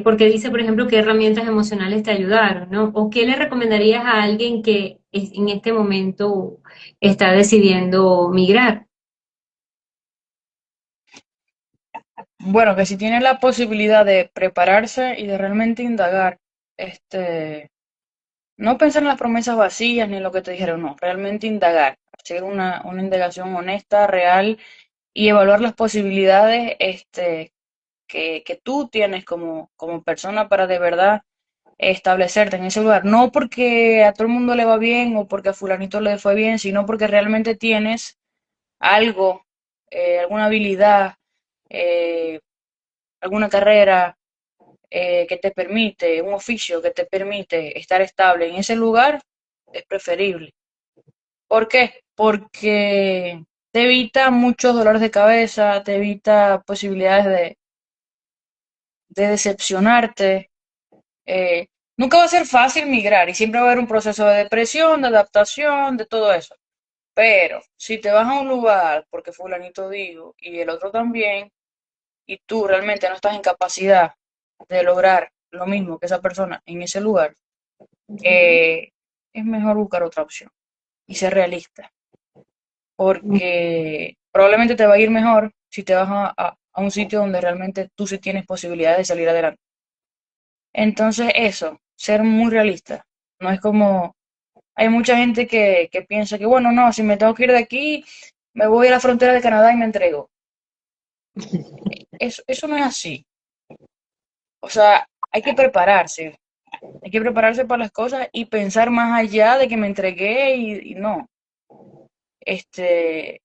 Porque dice, por ejemplo, qué herramientas emocionales te ayudaron, ¿no? O qué le recomendarías a alguien que en este momento está decidiendo migrar. Bueno, que si tiene la posibilidad de prepararse y de realmente indagar, no pensar en las promesas vacías ni en lo que te dijeron, no, realmente indagar, hacer una indagación honesta, real y evaluar las posibilidades, que tú tienes como persona para de verdad establecerte en ese lugar. No porque a todo el mundo le va bien o porque a fulanito le fue bien, sino porque realmente tienes algo, alguna habilidad, eh, alguna carrera que te permite, un oficio que te permite estar estable en ese lugar, es preferible. ¿Por qué? Porque te evita muchos dolores de cabeza, te evita posibilidades de decepcionarte. eh, Nunca va a ser fácil migrar y siempre va a haber un proceso de depresión, de adaptación, de todo eso. Pero si te vas a un lugar porque fulanito dijo y el otro también, y tú realmente no estás en capacidad de lograr lo mismo que esa persona en ese lugar, es mejor buscar otra opción y ser realista, porque probablemente te va a ir mejor si te vas a un sitio donde realmente tú sí tienes posibilidades de salir adelante. Entonces eso, ser muy realista. No es como, hay mucha gente que piensa que, bueno, no, si me tengo que ir de aquí, me voy a la frontera de Canadá y me entrego. Eso no es así. O sea, hay que prepararse para las cosas y pensar más allá de que me entregué y no. Este,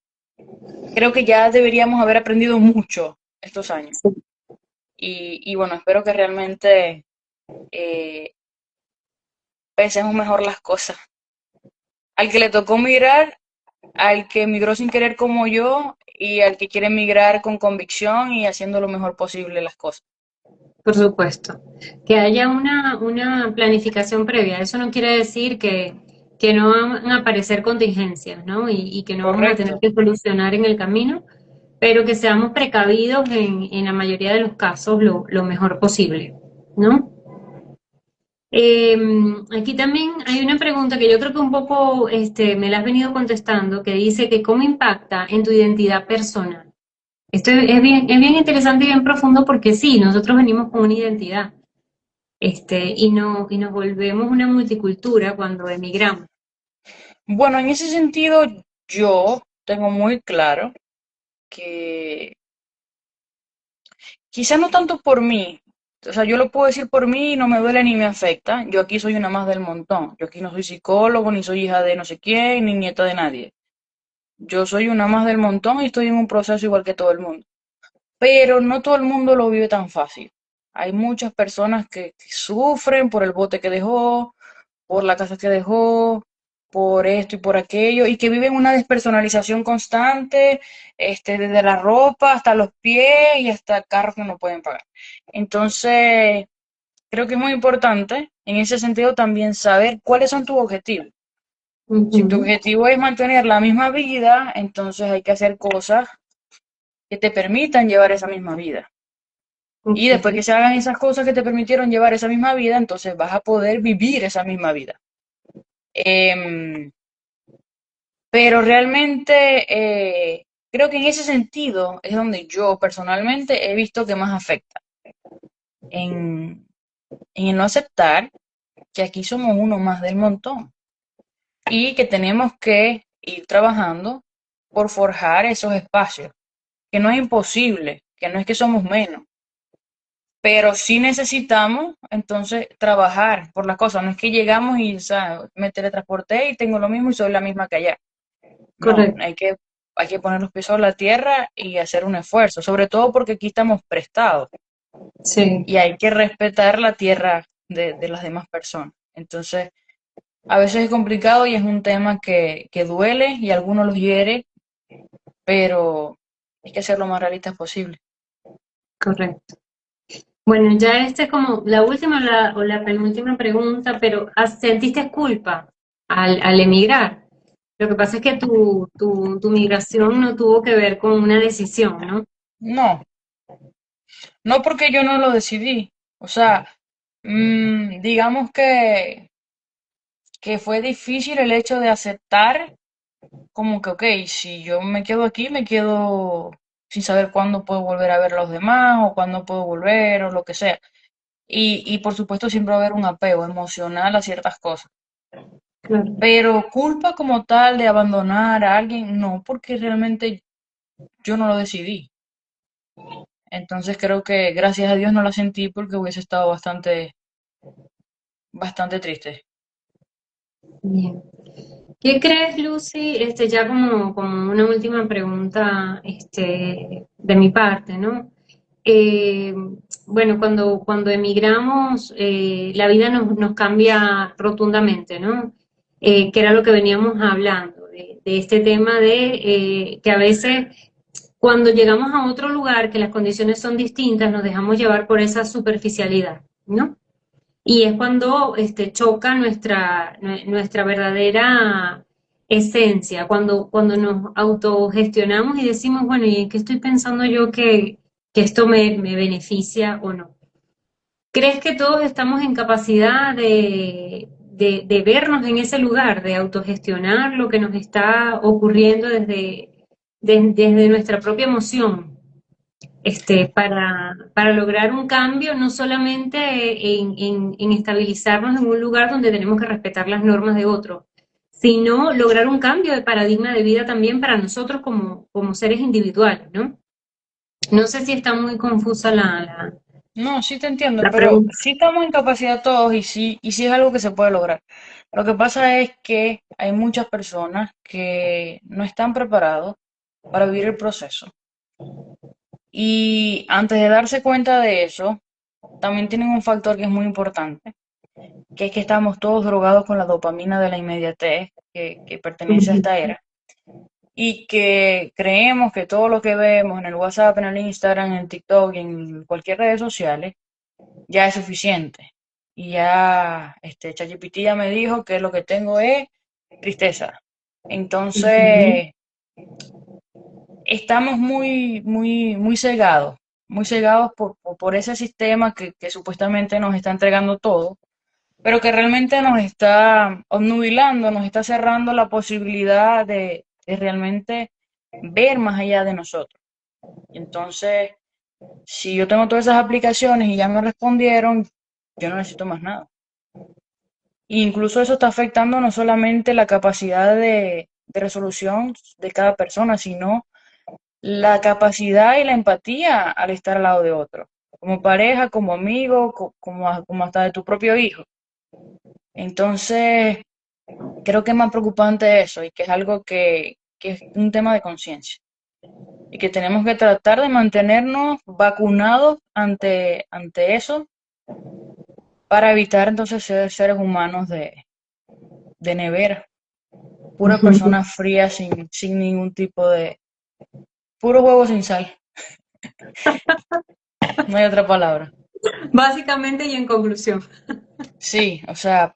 creo que ya deberíamos haber aprendido mucho estos años. Y bueno, espero que realmente eh, pensemos mejor las cosas. Al que le tocó migrar, al que migró sin querer como yo y al que quiere migrar con convicción y haciendo lo mejor posible las cosas. Por supuesto. Que haya una planificación previa. Eso no quiere decir que no van a aparecer contingencias, ¿no? Y que no vamos a tener Correcto. que solucionar en el camino, pero que seamos precavidos en la mayoría de los casos lo mejor posible, ¿no? Eh, Aquí también hay una pregunta que yo creo que un poco me la has venido contestando, que dice que cómo impacta en tu identidad personal. Esto es bien interesante y bien profundo porque sí, nosotros venimos con una identidad, y nos volvemos una multicultura cuando emigramos. Bueno, en ese sentido, yo tengo muy claro que quizá no tanto por mí, o sea, yo lo puedo decir por mí y no me duele ni me afecta. Yo aquí soy una más del montón. Yo aquí no soy psicólogo, ni soy hija de no sé quién, ni nieta de nadie. Yo soy una más del montón y estoy en un proceso igual que todo el mundo. Pero no todo el mundo lo vive tan fácil. Hay muchas personas que sufren por el bote que dejó, por la casa que dejó, por esto y por aquello, y que viven una despersonalización constante, desde la ropa hasta los pies y hasta carros que no pueden pagar. Entonces, creo que es muy importante en ese sentido también saber cuáles son tus objetivos. Si tu Ujú. objetivo es mantener la misma vida, entonces hay que hacer cosas que te permitan llevar esa misma vida. Y Ok, después que se hagan esas cosas que te permitieron llevar esa misma vida, entonces vas a poder vivir esa misma vida. Em, pero realmente creo que en ese sentido es donde yo personalmente he visto que más afecta. En, en el no aceptar que aquí somos uno más del montón y que tenemos que ir trabajando por forjar esos espacios, que no es imposible, que no es que somos menos, pero sí necesitamos entonces trabajar por las cosas. No es que llegamos y, o sea, me teletransporté y tengo lo mismo y soy la misma que allá. No, correcto. hay que poner los pies sobre la tierra y hacer un esfuerzo, sobre todo porque aquí estamos prestados Sí, y hay que respetar la tierra de las demás personas. Entonces, a veces es complicado y es un tema que duele y a algunos los hiere, pero hay que ser lo más realistas posible. correcto. Bueno, ya es como la última o la penúltima pregunta, pero ¿sentiste culpa al emigrar? Lo que pasa es que tu migración no tuvo que ver con una decisión, ¿no? No, no porque yo no lo decidí. O sea, digamos que fue difícil el hecho de aceptar como que, ok, si yo me quedo aquí, me quedo sin saber cuándo puedo volver a ver a los demás o cuándo puedo volver o lo que sea. Y por supuesto siempre va a haber un apego emocional a ciertas cosas. Claro. Pero culpa como tal de abandonar a alguien, no, porque realmente yo no lo decidí. Entonces creo que gracias a Dios no la sentí porque hubiese estado bastante triste. Bien. ¿Qué crees, Lucy? Ya como una última pregunta, de mi parte, ¿no? Eh, bueno, cuando emigramos, la vida nos cambia rotundamente, ¿no? Que era lo que veníamos hablando, de este tema de que a veces cuando llegamos a otro lugar, que las condiciones son distintas, nos dejamos llevar por esa superficialidad, ¿no? Y es cuando choca nuestra verdadera esencia, cuando nos autogestionamos y decimos, bueno, ¿y en qué estoy pensando yo que esto me beneficia o no? ¿Crees que todos estamos en capacidad de vernos en ese lugar, de autogestionar lo que nos está ocurriendo desde nuestra propia emoción? para lograr un cambio, no solamente en estabilizarnos en un lugar donde tenemos que respetar las normas de otro, sino lograr un cambio de paradigma de vida también para nosotros como seres individuales, ¿no? No sé si está muy confusa No, sí te entiendo, la pero pregunta. sí estamos en capacidad todos y sí es algo que se puede lograr. Lo que pasa es que hay muchas personas que no están preparados para vivir el proceso. Y antes de darse cuenta de eso, también tienen un factor que es muy importante, que es que estamos todos drogados con la dopamina de la inmediatez que pertenece a esta era. Y que creemos que todo lo que vemos en el WhatsApp, en el Instagram, en el TikTok y en cualquier red social ya es suficiente. Y ya, ChatGPT ya me dijo que lo que tengo es tristeza. Ujú. Entonces, estamos muy cegados por ese sistema que supuestamente nos está entregando todo, pero que realmente nos está obnubilando, nos está cerrando la posibilidad de realmente ver más allá de nosotros. Y entonces, si yo tengo todas esas aplicaciones y ya me respondieron, yo no necesito más nada. Incluso eso está afectando no solamente la capacidad de resolución de cada persona, sino la capacidad y la empatía al estar al lado de otro, como pareja, como amigo, como hasta de tu propio hijo. Entonces, creo que es más preocupante eso y que es algo que es un tema de conciencia y que tenemos que tratar de mantenernos vacunados ante eso para evitar entonces ser seres humanos de nevera, pura persona fría sin ningún tipo de, puro huevo sin sal, no hay otra palabra. Básicamente y en conclusión. Sí, o sea,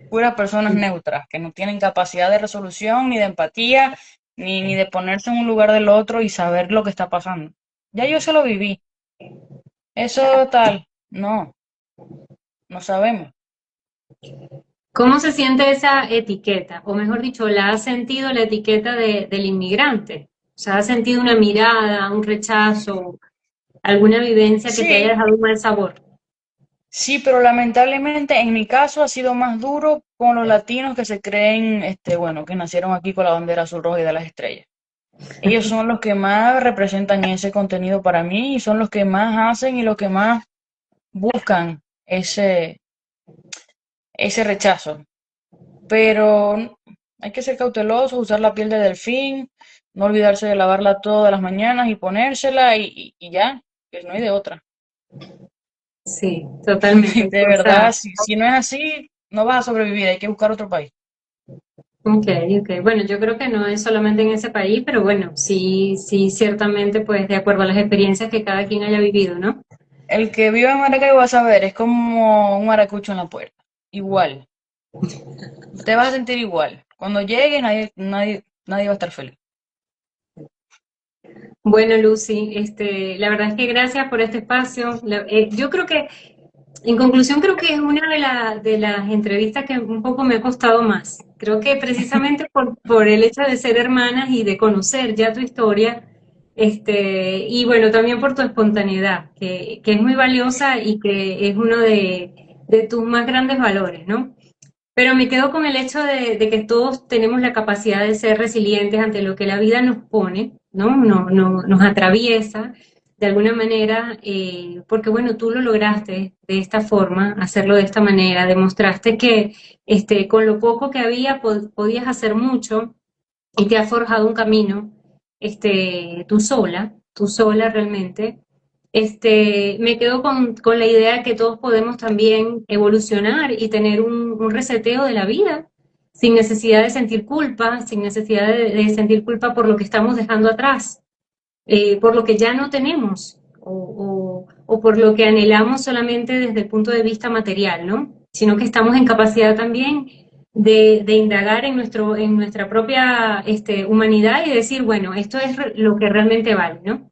puras personas neutras, que no tienen capacidad de resolución, ni de empatía, ni de ponerse en un lugar del otro y saber lo que está pasando. Ya yo se lo viví. Eso tal, no, no sabemos. ¿Cómo se siente esa etiqueta? O mejor dicho, ¿la has sentido la etiqueta del inmigrante? O sea, ¿has sentido una mirada, un rechazo, alguna vivencia que te haya Sí, dejado un mal sabor? sí, pero lamentablemente en mi caso ha sido más duro con los latinos que se creen, bueno, que nacieron aquí con la bandera azul, roja y de las estrellas. Ellos son los que más representan ese contenido para mí y son los que más hacen y los que más buscan ese rechazo. Pero hay que ser cautelosos, usar la piel de delfín, no olvidarse de lavarla todas las mañanas y ponérsela y ya, pues no hay de otra. Sí, totalmente. De O verdad, sea, si no es así, no vas a sobrevivir, hay que buscar otro país. ok, ok. Bueno, yo creo que no es solamente en ese país, pero bueno, sí, sí, ciertamente, pues de acuerdo a las experiencias que cada quien haya vivido, ¿no? El que vive en Maracaibo va a saber, es como un maracucho en la puerta. Igual, te vas a sentir igual. Cuando llegue, nadie va a estar feliz. Bueno, Lucy, la verdad es que gracias por este espacio. Yo creo que, en conclusión, creo que es una de las entrevistas que un poco me ha costado más. Creo que precisamente por el hecho de ser hermanas y de conocer ya tu historia, y bueno, también por tu espontaneidad, que es muy valiosa y que es uno de tus más grandes valores, ¿no? Pero me quedo con el hecho de que todos tenemos la capacidad de ser resilientes ante lo que la vida nos pone, ¿no? Nos atraviesa de alguna manera, porque bueno, tú lo lograste de esta forma, hacerlo de esta manera, demostraste que con lo poco que había podías hacer mucho y te has forjado un camino, tú sola realmente. Me quedo con la idea de que todos podemos también evolucionar y tener un reseteo de la vida, sin necesidad de sentir culpa, sin necesidad de sentir culpa por lo que estamos dejando atrás, por lo que ya no tenemos o por lo que anhelamos solamente desde el punto de vista material, ¿no? Sino que estamos en capacidad también de indagar en nuestra propia humanidad y decir, bueno, esto es lo que realmente vale, ¿no?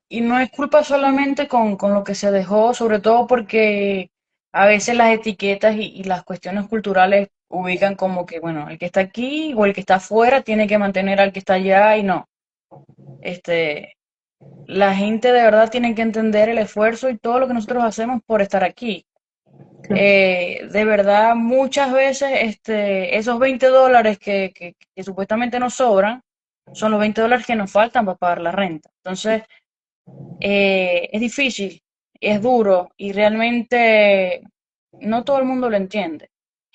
Y no es culpa solamente con lo que se dejó, sobre todo porque a veces las etiquetas y las cuestiones culturales ubican como que, bueno, el que está aquí o el que está afuera tiene que mantener al que está allá y no. la gente de verdad tiene que entender el esfuerzo y todo lo que nosotros hacemos por estar aquí. Claro. De verdad, muchas veces esos $20 que supuestamente nos sobran son los $20 que nos faltan para pagar la renta. Entonces, es difícil, es duro y realmente no todo el mundo lo entiende.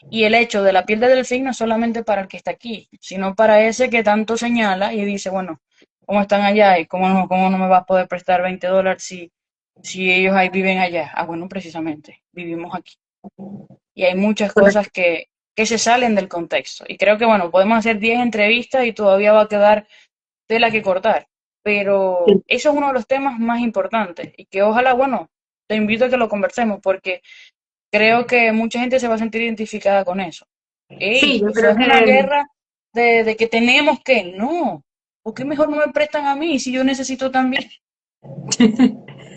Y el hecho de la piel de delfín no es solamente para el que está aquí, sino para ese que tanto señala y dice, bueno, ¿cómo están allá? ¿Y cómo no me va a poder prestar $20 si ellos ahí viven allá? Ah, bueno, precisamente, vivimos aquí. Y hay muchas cosas Correcto. que se salen del contexto. Y creo que, bueno, podemos hacer 10 entrevistas y todavía va a quedar tela que cortar. Pero Sí, eso es uno de los temas más importantes y que ojalá, bueno, te invito a que lo conversemos porque creo que mucha gente se va a sentir identificada con eso. sí, Ey, yo eso creo es una que guerra de que tenemos que, no, ¿por qué mejor no me prestan a mí si yo necesito también?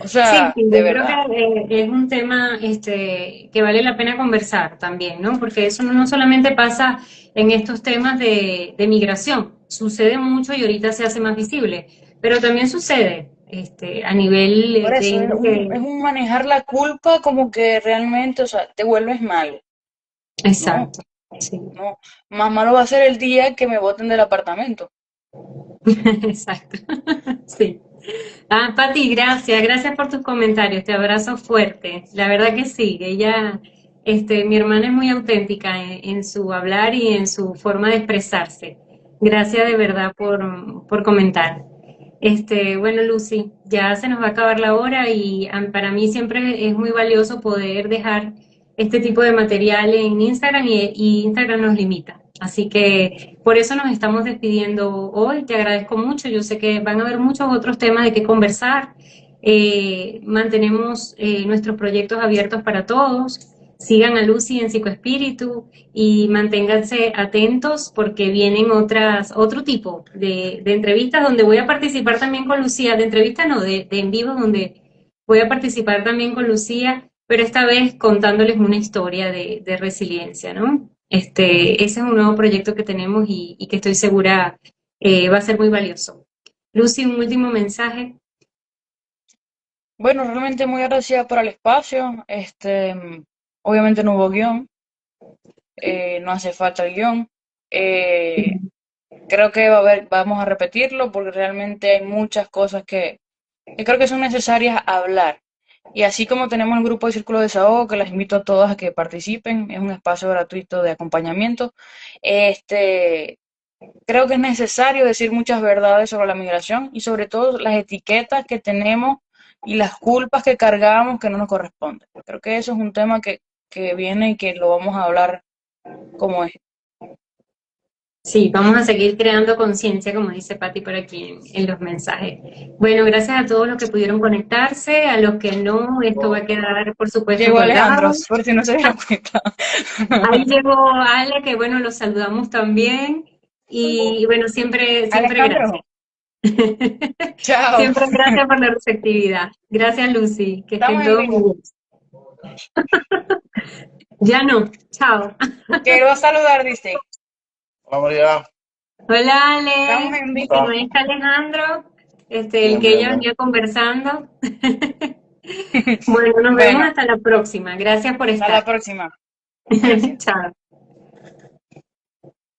O sí, sea, sí, de yo creo verdad. que es un tema que vale la pena conversar también, ¿no? Porque eso no solamente pasa en estos temas de migración, sucede mucho y ahorita se hace más visible, pero también sucede a nivel Por de eso gente es que... un manejar la culpa como que realmente, o sea, te vuelves malo. No, Exacto, sí, no. Más malo va a ser el día que me boten del apartamento. exacto, sí. Ah, Pati, gracias, gracias por tus comentarios, te abrazo fuerte. La verdad que sí, ella, mi hermana es muy auténtica en su hablar y en su forma de expresarse. Gracias de verdad por comentar. Bueno, Lucy, ya se nos va a acabar la hora y para mí siempre es muy valioso poder dejar este tipo de material en Instagram y Instagram nos limita. Así que por eso nos estamos despidiendo hoy. Te agradezco mucho. Yo sé que van a haber muchos otros temas de qué conversar. Mantenemos nuestros proyectos abiertos para todos. Sigan a Lucy en Psicoespíritu y manténganse atentos porque vienen otro tipo de entrevistas donde voy a participar también con Lucía, de entrevistas no, de en vivo donde voy a participar también con Lucía, pero esta vez contándoles una historia de resiliencia, ¿no? Ese es un nuevo proyecto que tenemos y que estoy segura va a ser muy valioso. Lucy, un último mensaje. Bueno, realmente muy agradecida por el espacio. Obviamente no hubo guión, no hace falta el guión. Eh, Creo que vamos a repetirlo porque realmente hay muchas cosas que creo que son necesarias hablar. Y así como tenemos el grupo de Círculo de Desahogo, que las invito a todas a que participen, es un espacio gratuito de acompañamiento. Este, Creo que es necesario decir muchas verdades sobre la migración y sobre todo las etiquetas que tenemos y las culpas que cargamos que no nos corresponden. Creo que eso es un tema que viene y que lo vamos a hablar como es. Sí, vamos a seguir creando conciencia, como dice Patti por aquí en los mensajes. Bueno, gracias a todos los que pudieron conectarse, a los que no, esto va a quedar, por supuesto, Llegó Alejandro, colgado. por si no se dieron cuenta. Ahí llegó Ale, que bueno, los saludamos también. Y bueno, siempre, siempre gracias. Alejandro, chao. Siempre gracias por la receptividad. Gracias, Lucy. Que estén Estamos en todos muy vivo. bien. Ya no. Chao. Quiero saludar, dice. Hola María, Hola, Estamos Ale. en ¿cómo vivo. Bueno, estás? ahí está Alejandro, el Bien, que bien, ella bien. venía conversando. Bueno, nos vemos Bueno, hasta la próxima. Gracias por hasta la estar. próxima. Gracias. Chao.